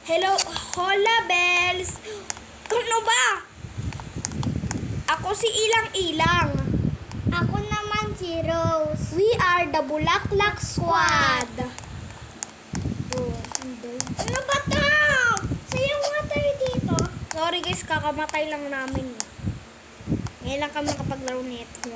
Hello, hola bells! Ano ba? Ako si Ilang-Ilang. Ako naman si Rose. We are the Bulaklak Squad. Ano ba to? Sayaw nga tayo dito. Sorry guys, kakamatay lang namin. Ngayon lang kami nakapaglaro nito.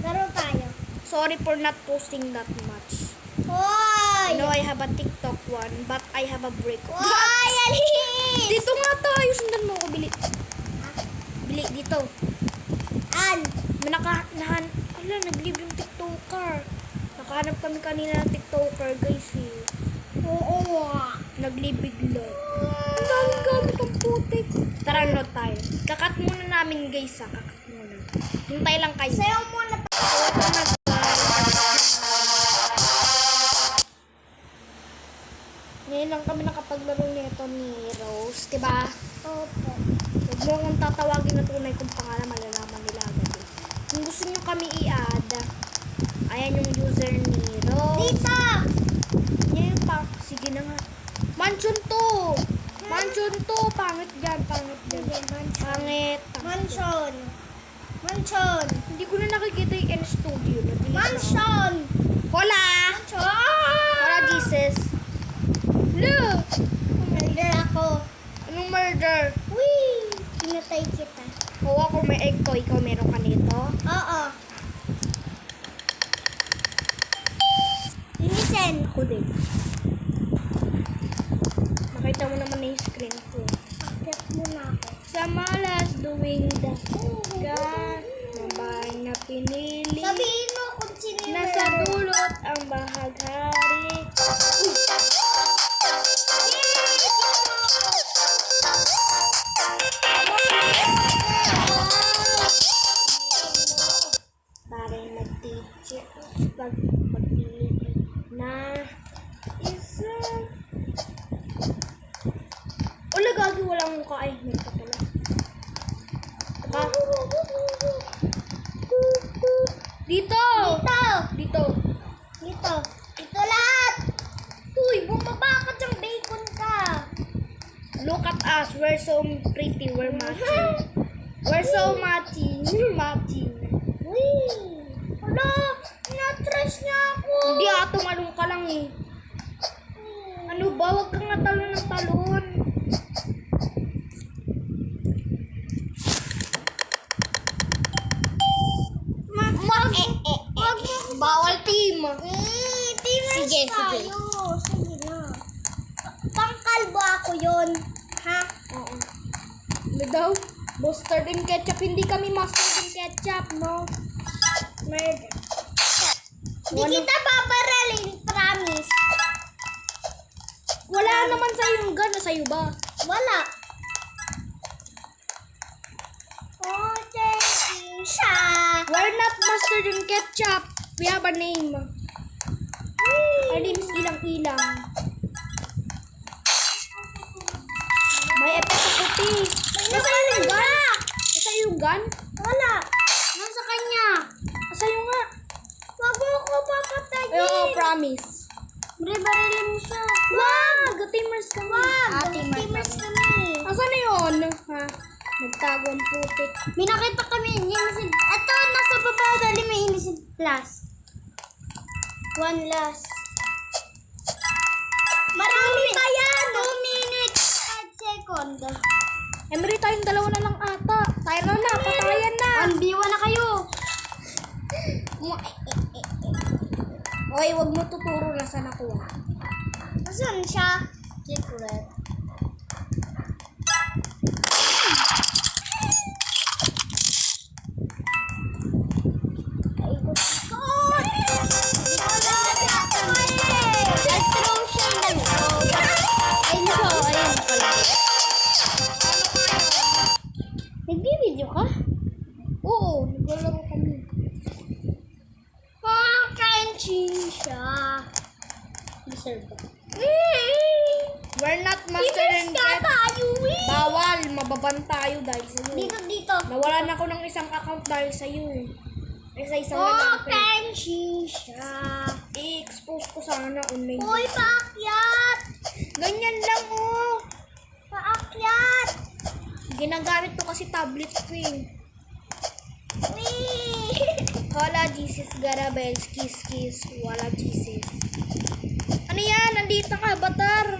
Laro tayo. Sorry for not posting that much. Hoy! No, I have a TikTok one, but I have a break. Hoy! Alis! Dito nga tayo, sundan mo ako, bili. Bili, dito. An? Ala, nag-leave yung TikToker. Nakahanap kami kanina ng TikToker, guys, eh. Oo. Nag-leave bigla. Ang daming gamit ang putik. Tara, note tayo. Kakat muna namin, guys, ha. Kakat muna. Hintay lang kayo. Sayaw muna tayo. Ngayon lang kami nakapaglaro nito ni Rose, diba? Opo. Huwag mo akong tatawagin na tunay kong pangalan, malalaman nila agad eh. Kung gusto nyo kami i-add, ayan yung user ni Rose. Dito! Yan pa. Sige na nga. Mansion to! Mansion to! Pangit dyan, pangit dyan. Pangit. Mansion. Mansion. Hindi ko na nakikita yung N-Studio. Mansion. Hola! Mansion. Hola, Jesus. Look! Murder ako. Anong murder? Wee! Pinatay kita. Oo, ako may egg to. Ikaw meron ka nito. Oo. Listen. Ako din. Nakita mo naman na yung screen ko. Akit muna ako. Sa malas doing the God, ng bahay na pinili. Sabihin mo kung sino yung Nasa murder. dulot ang bahaghari. Uy! Parang nag-teacher pagpili na isa. Ula, gagi, walang mukha. Ay, may ka pala. Baka. Dito! Dito! Dito. Dito! Dito lahat! Uy, bumaba ka dyan, bacon ka! Look at us. We're so pretty. We're matching. We're so matching. Matching. Uy! Hala! Natrash niya ako! Hindi tumalong ka lang eh. Ano ba? Huwag kang natalon ng talon. Bawal team. Teamers Sige, tayo. Sige na. Pangkalbo ako yun. Ha? Oo. Ano daw? Mustard and ketchup. Hindi kami mustard and ketchup, no? Murder. Di Wala- kita babaralin, promise. Wala naman sa'yo yung gun. Sa'yo ba? Wala. Oh, thank you, siya. We're not mustard and ketchup. We have a name. Our name is Ilang-Ilang. May effect sa puti. Nasa'yo yung gun? Nasa'yo yung gun? Wala. Nasa kanya. Nasa'yo nga. Wag mo ako papatayin. Ay, oo, promise. Barilin mo siya. Wag! Teamers kami. Wag! Teamers Teamers kami. kami. Asan na yun? Ha? Nagtago ang putik. May nakita kami innocent. Ito, nasa baba dali may innocent plus. One last. Marami pa yan! 2 minutes, 5 seconds. Emery, tayong dalawa na lang ata. Tayo na, patayan na. 1v1 na kayo. Oy, wag mo tuturo na saan ako. Nasaan siya? Secret. Ay, gusto ko! Hindi ko lang nagkakawin. Nag-throw siya ng throw. Ayun siya, ayun pala. Nagbibideo ka? Oo, naglalaro kami. Oh, crunchy siya. Deserve ko. We're not master and Itis ka tayo, eh! Bawal, mababan tayo dahil sa'yo. Dito. Nawalan ako ng isang account dahil sa'yo. Sa isang Oh, lalaki. crunchy siya. I-expose ko sana online. Uy, paakyat! Ganyan lang, oh. Ginagamit ko kasi tablet ko eh. Hola Jesus, Garabels, kiss kiss, wala Jesus. Ano yan? Nandito ka, Batar.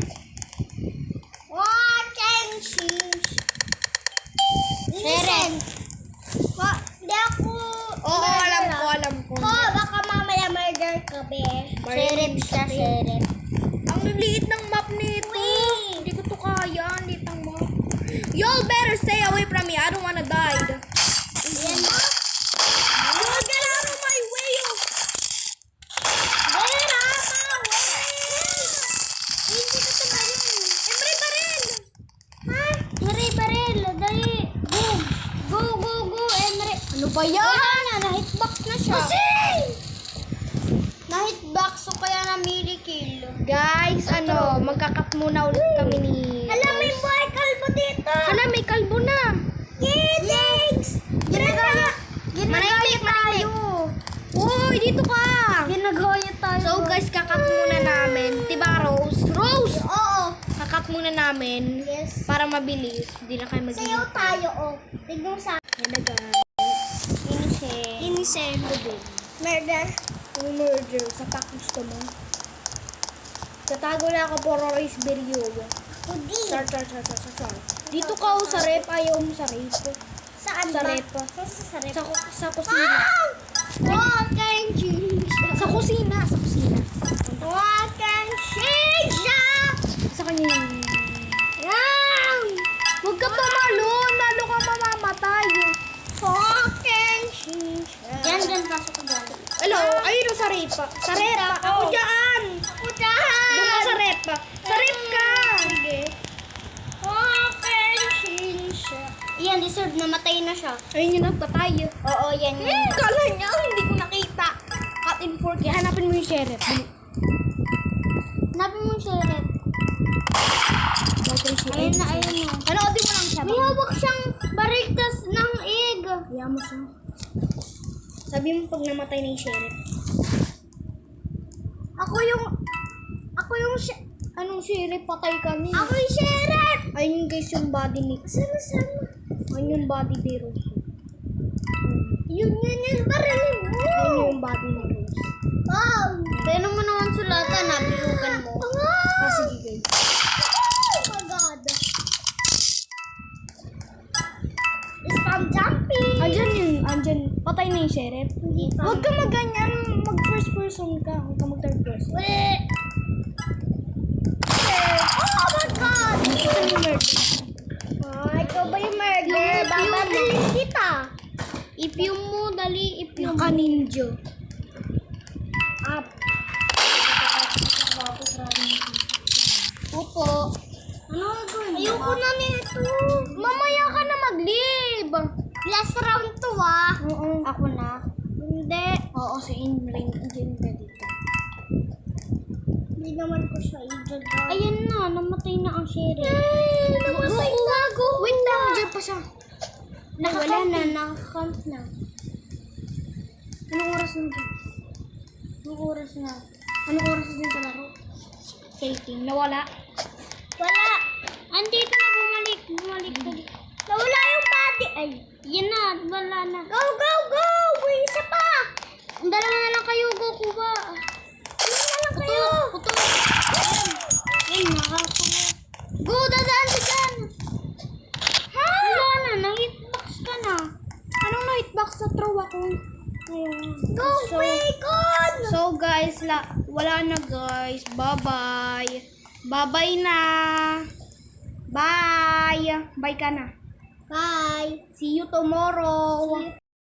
Sheriff. Hindi ako... Oo, alam ko. Baka mamaya murder ka, be. Sheriff siya, sheriff. Ang liliit ng map nito. Hindi ko to kaya. Ang liit ng map. Y'all better stay away from me. I don't wanna die. Yan ba? Oh, get out of my way. Hindi ka tumarin. Emre pa rin. Ha? Emre baril. Dali. Go, Emre. Ano ba yan? Na-hitbox na siya. Na-hitbox, so kaya namili kill. Guys, magkakat muna ulit kami ni... Alam, may boy kalbo dito. Hala, may kalbo na. Thanks. Manahimik tayo. Uy, dito ka. Ginagaya tayo. So guys, kakat muna namin. Diba, Rose? Rose! Oo. Kakat muna namin. Yes. Para mabilis. Hindi na kayo mag Sayaw tayo, oh. Tignan mo sa Yan na guys. Innocent. Murder. Murder. Sa pack gusto mo. Tatago na ako for race video. Hindi. Char. Dito ka oh, sa rep. Ayaw mo sa rep. Saan Sa ba? rep. Sa rep. Sa kusina. Walk and change. Sa kusina. Walk and change. Sa kanya yun. Huwag ka pamalo. Lalo ka mamamatay. Walk and change. Yan, pasok ko dyan. Hello, ayun sa repa. Sa repa. Ako dyan. Doon ka sa repa. Sa rep ka. Sige. Walk and change. Yan, deserve na matay na siya. Ayun yung nagpatay. Oo, yan yun. Kala niya, hindi ko nakita. Cut in 4K. Hanapin mo yung sheriff. Hanapin mo siya, Rep. Ayun na. Anoodin mo lang siya. May hawak siyang baritas ng egg. Kaya mo siya. Sabi mo pag namatay na yung sheriff. Anong sheriff? Patay kami. Ako yung sheriff! Ayun guys yung body ni... Sama. Ayun yung body ni Rose. Yun, barilin mo. Ayun yung body ni Rose. Wow! Pero mo naman sulatan, nabilugan mo. Ah, sige guys. Oh my God! Spam jumping! Andyan. Patay na yung sheriff. Hindi pa. Huwag ka mag-ganyan. Mag-first person ka. Huwag ka mag-third person. Wala! Oh my God! Ito yung murder. Ikaw ba yung murder? Bababilis kita. Ipyum mo, dali. Ipyum. Naka-ninja. Up. Opo. Ano gagawin mo? Ayoko na nito. Mamaya ka na mag-leave. Last round to, ah. Oo. Ako na. Hindi. Oo, si Inring. Diyan ka dito. Hindi naman ko siya i-judge. Ayan na, namatay na ang sheriff. Namatay na. Wait lang, dyan pa siya. Wala na, nakakount na. Anong oras na dyan? Anong oras na? Anong oras na dyan sa laro? 18. Nawala. Wala. Andito na, bumalik ka dito. Nawala yung body. Ay, yan na, wala na. Go! May isa pa. Ang dalawa na lang kayo, Goku ba? Ano na lang kayo? Puto. Ay, nakakaya. Go, dadaan ka dyan. Ha? Wala na, na-hitbox ka na. Anong na-hitbox sa throw ako? Go, Bacon! So guys, wala na guys. Bye-bye. Bye-bye na. Bye. Bye ka na. Bye. See you tomorrow.